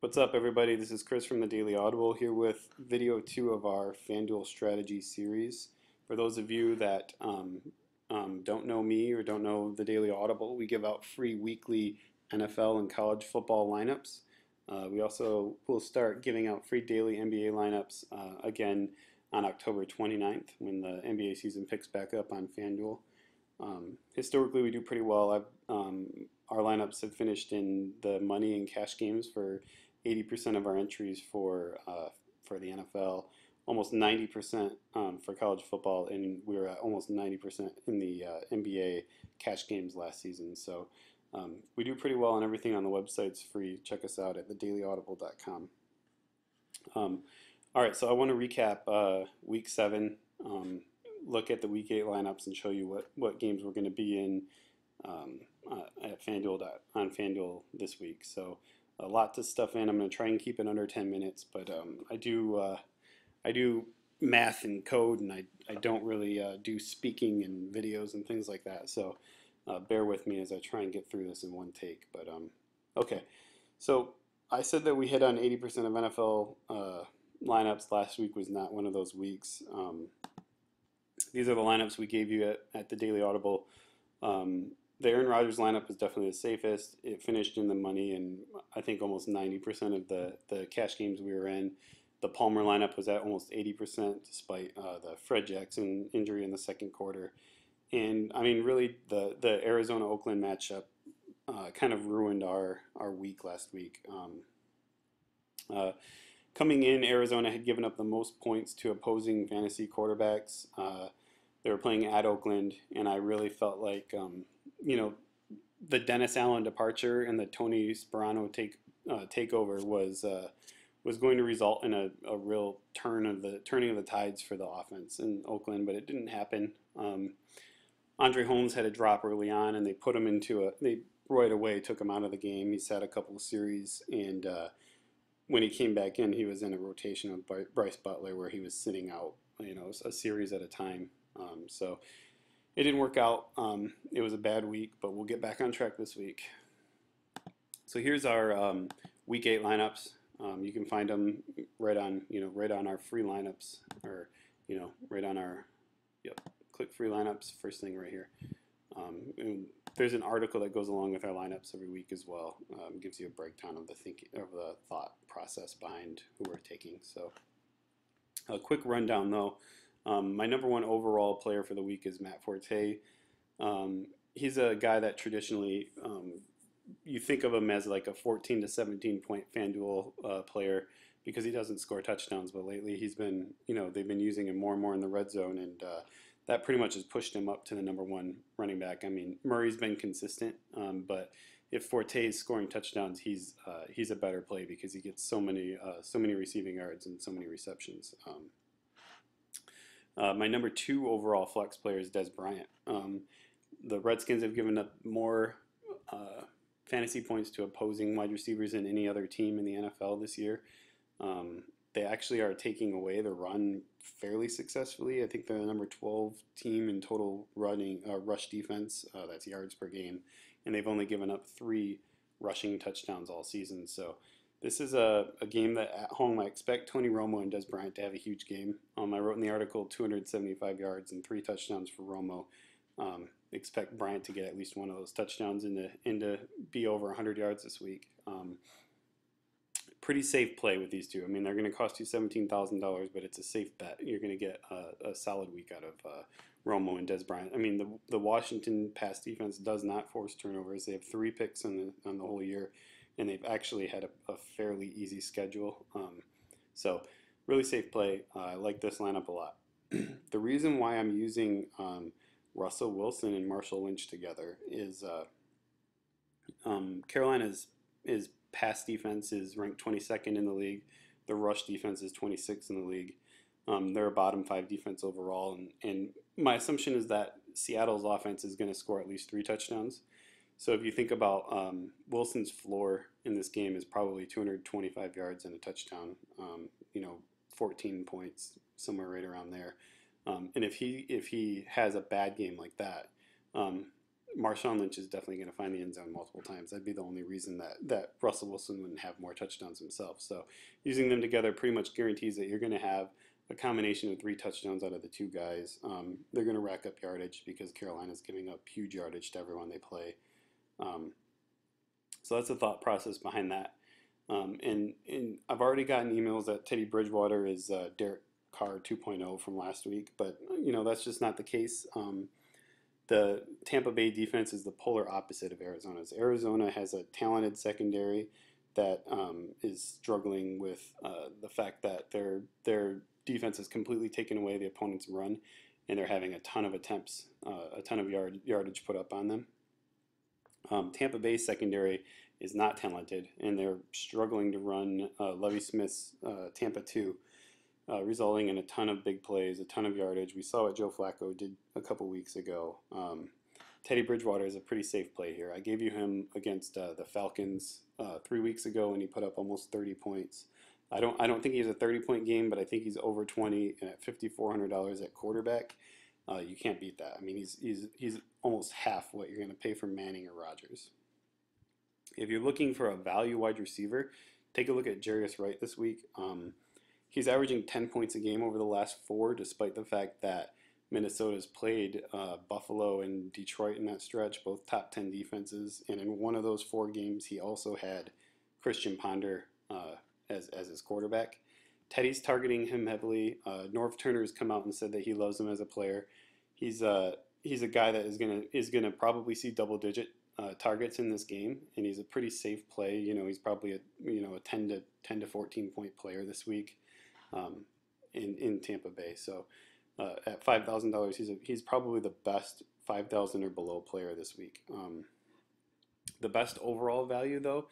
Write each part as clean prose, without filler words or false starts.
What's up, everybody? This is Chris from the Daily Audible here with video 2 of our FanDuel strategy series. For those of you that don't know me or don't know the Daily Audible, we give out free weekly NFL and college football lineups. We also will start giving out free daily NBA lineups again on October 29th when the NBA season picks back up on FanDuel. Historically, we do pretty well. Our lineups have finished in the money and cash games for 80% of our entries for the NFL, almost 90% for college football, and we were at almost 90% in the NBA cash games last season. So we do pretty well, and everything on the website's free. Check us out at thedailyaudible.com. All right, so I want to recap Week 7. Look at the Week 8 lineups and show you what games we're going to be in at FanDuel on FanDuel this week. So a lot to stuff in. I'm going to try and keep it under 10 minutes, but I do math and code, and I don't really do speaking and videos and things like that. So bear with me as I try and get through this in one take. But okay, so I said that we hit on 80% of NFL lineups. Last week was not one of those weeks. These are the lineups we gave you at the Daily Audible. The Aaron Rodgers lineup is definitely the safest. It finished in the money, and I think almost 90% of the cash games we were in. The Palmer lineup was at almost 80%, despite the Fred Jackson injury in the second quarter. And I mean, really, the Arizona-Oakland matchup kind of ruined our week last week. Coming in, Arizona had given up the most points to opposing fantasy quarterbacks. They were playing at Oakland, and I really felt like, the Dennis Allen departure and the Tony Sparano takeover was going to result in a real turning of the tides for the offense in Oakland, but it didn't happen. Andre Holmes had a drop early on, and they put him they right away took him out of the game. He sat a couple of series, and when he came back in, he was in a rotation with Bryce Butler where he was sitting out, a series at a time. So it didn't work out. It was a bad week, but we'll get back on track this week. So here's our Week 8 lineups. You can find them right on our free lineups, or right on our click free lineups. First thing right here. And there's an article that goes along with our lineups every week as well. Gives you a breakdown of the thought process behind who we're taking. So a quick rundown though. My number one overall player for the week is Matt Forte. He's a guy that traditionally you think of him as like a 14 to 17 point FanDuel player because he doesn't score touchdowns, but lately he's been, they've been using him more and more in the red zone, and that pretty much has pushed him up to the number one running back. I mean, Murray's been consistent, but if Forte is scoring touchdowns, he's a better play because he gets so many receiving yards and so many receptions. My number 2 overall flex player is Des Bryant. The Redskins have given up more fantasy points to opposing wide receivers than any other team in the NFL this year. They actually are taking away the run fairly successfully. I think they're the number 12 team in total rush defense. That's yards per game, and they've only given up 3 rushing touchdowns all season. So this is a game that at home I expect Tony Romo and Des Bryant to have a huge game. I wrote in the article 275 yards and 3 touchdowns for Romo. Expect Bryant to get at least one of those touchdowns and to be over 100 yards this week. Pretty safe play with these two. I mean, they're going to cost you $17,000, but it's a safe bet. You're going to get a solid week out of Romo and Des Bryant. I mean, the Washington pass defense does not force turnovers. They have 3 picks on the whole year, and they've actually had a fairly easy schedule. So really safe play. I like this lineup a lot. The reason why I'm using Russell Wilson and Marshall Lynch together is Carolina's pass defense is ranked 22nd in the league. The rush defense is 26th in the league. They're a bottom 5 defense overall, and my assumption is that Seattle's offense is going to score at least 3 touchdowns. So if you think about Wilson's floor in this game is probably 225 yards and a touchdown, 14 points, somewhere right around there. And if he has a bad game like that, Marshawn Lynch is definitely going to find the end zone multiple times. That'd be the only reason that Russell Wilson wouldn't have more touchdowns himself. So using them together pretty much guarantees that you're going to have a combination of 3 touchdowns out of the 2 guys. They're going to rack up yardage because Carolina's giving up huge yardage to everyone they play. Um, so that's the thought process behind that. And I've already gotten emails that Teddy Bridgewater is Derek Carr 2.0 from last week, but that's just not the case. The Tampa Bay defense is the polar opposite of Arizona's. Arizona has a talented secondary that is struggling with the fact that their defense has completely taken away the opponent's run, and they're having a ton of attempts, a ton of yardage put up on them. Tampa Bay's secondary is not talented, and they're struggling to run Lovie Smith's Tampa 2, resulting in a ton of big plays, a ton of yardage. We saw what Joe Flacco did a couple weeks ago. Teddy Bridgewater is a pretty safe play here. I gave you him against the Falcons 3 weeks ago, and he put up almost 30 points. I don't think he has a 30-point game, but I think he's over 20, and at $5,400 at quarterback, you can't beat that. I mean, he's almost half what you're going to pay for Manning or Rodgers. If you're looking for a value wide receiver, take a look at Jarius Wright this week. He's averaging 10 points a game over the last 4, despite the fact that Minnesota's played Buffalo and Detroit in that stretch, both top 10 defenses. And in one of those 4 games, he also had Christian Ponder as his quarterback. Teddy's targeting him heavily. Norv Turner has come out and said that he loves him as a player. He's a guy that is gonna probably see double-digit targets in this game, and he's a pretty safe play. He's probably a 10 to 14 point player this week in Tampa Bay. So at $5,000, he's probably the best 5,000 or below player this week. The best overall value though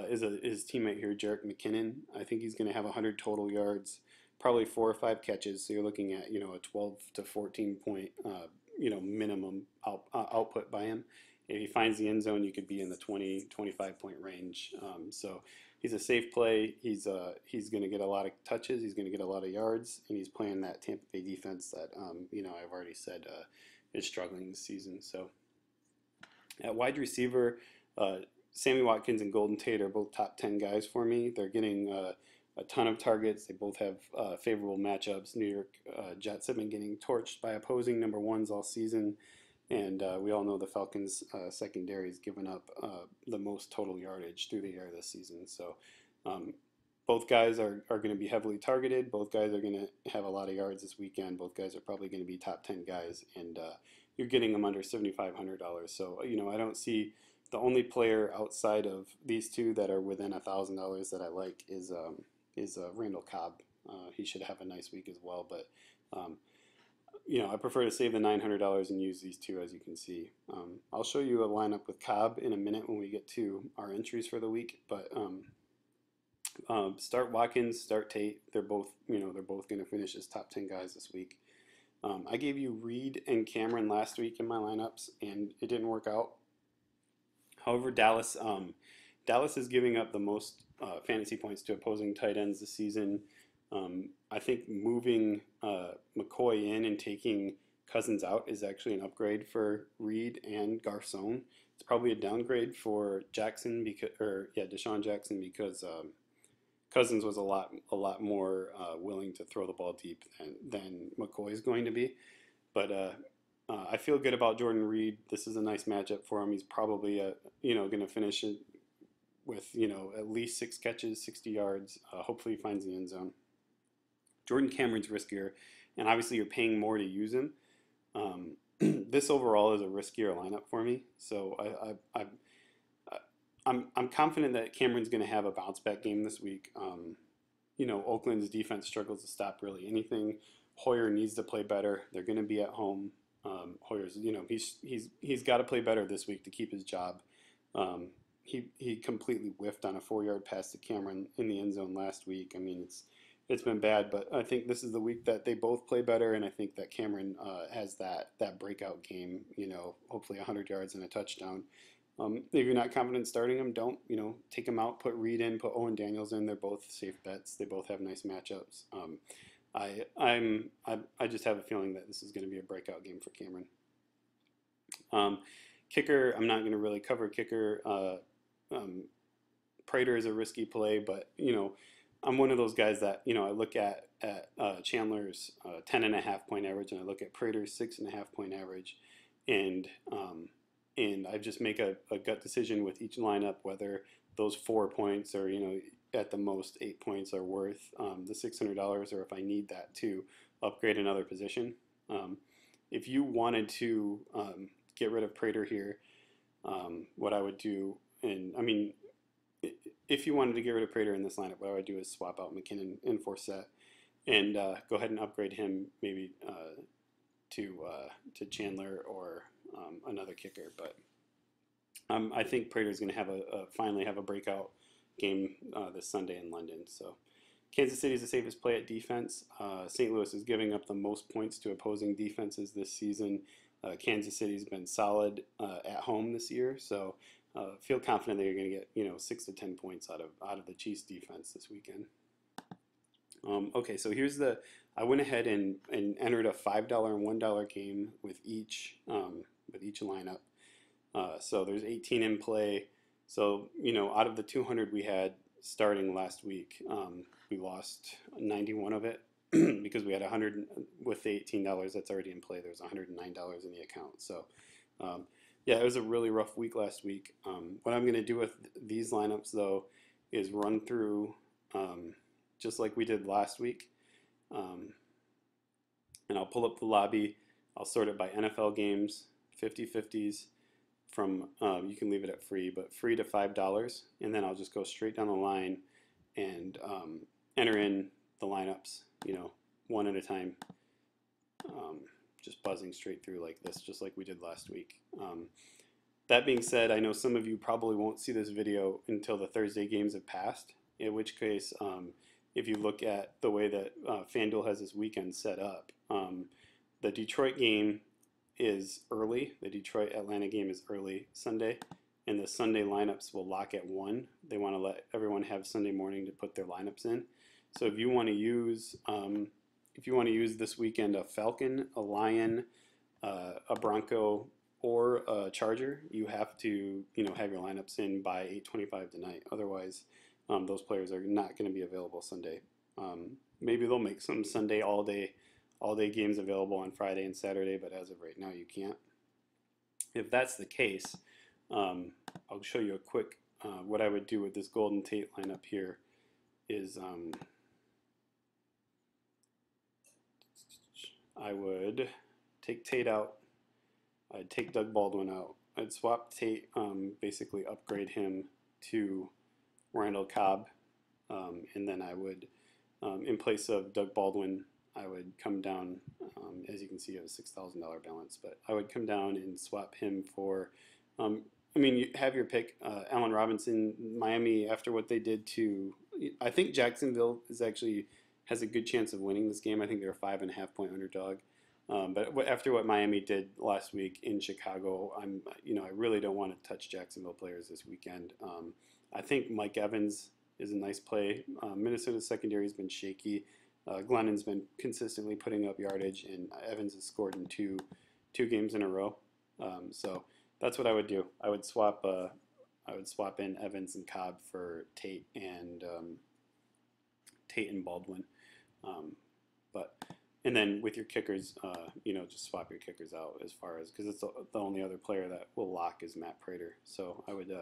is his teammate here, Jerick McKinnon. I think he's going to have 100 total yards, probably 4 or 5 catches. So you're looking at a 12 to 14 point minimum output by him. If he finds the end zone, you could be in the 20, 25 point range. So he's a safe play. He's going to get a lot of touches. He's going to get a lot of yards, and he's playing that Tampa Bay defense that I've already said is struggling this season. So at wide receiver, Sammy Watkins and Golden Tate are both top 10 guys for me. They're getting a ton of targets. They both have favorable matchups. New York Jets have been getting torched by opposing number ones all season. And we all know the Falcons' secondary has given up the most total yardage through the air this season. So both guys are going to be heavily targeted. Both guys are going to have a lot of yards this weekend. Both guys are probably going to be top 10 guys. And you're getting them under $7,500. So, I don't see the only player outside of these two that are within $1,000 that I like is Randall Cobb. He should have a nice week as well. But I prefer to save the $900 and use these two, as you can see. I'll show you a lineup with Cobb in a minute when we get to our entries for the week. But start Watkins, start Tate. They're both going to finish as top 10 guys this week. I gave you Reed and Cameron last week in my lineups, and it didn't work out. However, Dallas is giving up the most fantasy points to opposing tight ends this season. I think moving McCoy in and taking Cousins out is actually an upgrade for Reed and Garcon. It's probably a downgrade for Deshaun Jackson because Cousins was a lot more willing to throw the ball deep than McCoy is going to be. But I feel good about Jordan Reed. This is a nice matchup for him. He's probably going to finish it with at least 6 catches, 60 yards. Hopefully he finds the end zone. Jordan Cameron's riskier, and obviously you're paying more to use him. This overall is a riskier lineup for me, so I'm confident that Cameron's going to have a bounce back game this week. Oakland's defense struggles to stop really anything. Hoyer needs to play better. They're going to be at home. Hoyer's he's got to play better this week to keep his job. He completely whiffed on a 4-yard pass to Cameron in the end zone last week. I mean, it's been bad, but I think this is the week that they both play better, and I think that Cameron has that breakout game, hopefully 100 yards and a touchdown. If you're not confident starting him, don't, take him out, put Reed in, put Owen Daniels in. They're both safe bets. They both have nice matchups. I just have a feeling that this is going to be a breakout game for Cameron. Kicker, I'm not going to really cover kicker. Prater is a risky play, but I'm one of those guys that I look at Chandler's 10.5 point average, and I look at Prater's 6.5 point average, and and I just make a gut decision with each lineup whether those 4 points or at the most 8 points are worth the $600, or if I need that to upgrade another position. If you wanted to get rid of Prater here, what I would do, and I mean, if you wanted to get rid of Prater in this lineup, what I would do is swap out McKinnon and Forsett, and go ahead and upgrade him maybe to Chandler or another kicker. But I think Prater is going to have finally have a breakout game this Sunday in London. So Kansas City is the safest play at defense. St. Louis is giving up the most points to opposing defenses this season. Kansas City's been solid at home this year, so feel confident that you're going to get 6 to 10 points out of the Chiefs defense this weekend. Okay, so I went ahead and entered a $5 and $1 game with each lineup. So there's 18 in play. So out of the 200 we had starting last week, we lost 91 of it because we had 100 with the $18 that's already in play. There's $109 in the account. So yeah, it was a really rough week last week. What I'm going to do with these lineups though is run through just like we did last week, and I'll pull up the lobby. I'll sort it by NFL games, 50-50s. From you can leave it at free, but free to $5, and then I'll just go straight down the line and enter in the lineups, one at a time, just buzzing straight through like this, just like we did last week. That being said, I know some of you probably won't see this video until the Thursday games have passed, in which case, if you look at the way that FanDuel has this weekend set up, the Detroit game is early. The Detroit-Atlanta game is early Sunday, and the Sunday lineups will lock at 1. They want to let everyone have Sunday morning to put their lineups in. So if you want to use this weekend a Falcon, a Lion, a Bronco, or a Charger, you have to have your lineups in by 8:25 tonight. Otherwise, those players are not going to be available Sunday. Maybe they'll make some Sunday all day games available on Friday and Saturday, but as of right now, you can't. If that's the case, I'll show you a quick, what I would do with this Golden Tate lineup here is I would take Tate out, I'd take Doug Baldwin out, I'd swap Tate, basically upgrade him to Randall Cobb, and then I would, in place of Doug Baldwin, I would come down, as you can see, I have a $6,000 balance, but I would come down and swap him for, you have your pick. Allen Robinson, Miami, after what they did to, I think Jacksonville has a good chance of winning this game. I think they're a 5.5 point underdog. But after what Miami did last week in Chicago, I really don't want to touch Jacksonville players this weekend. I think Mike Evans is a nice play. Minnesota's secondary has been shaky. Glennon's been consistently putting up yardage, and Evans has scored in two games in a row. So that's what I would do. I would swap in Evans and Cobb for Tate and Baldwin. And then with your kickers, just swap your kickers out because it's the only other player that will lock is Matt Prater. So I would,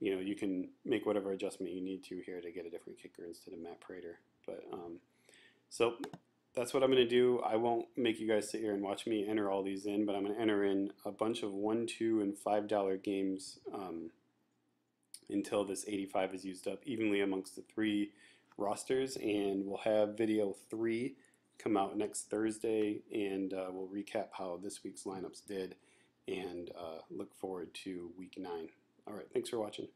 you can make whatever adjustment you need to here to get a different kicker instead of Matt Prater. But so that's what I'm going to do. I won't make you guys sit here and watch me enter all these in, but I'm going to enter in a bunch of $1, $2, and $5 games until this 85 is used up evenly amongst the 3 rosters, and we'll have video 3 come out next Thursday, and we'll recap how this week's lineups did and look forward to week 9. All right, thanks for watching.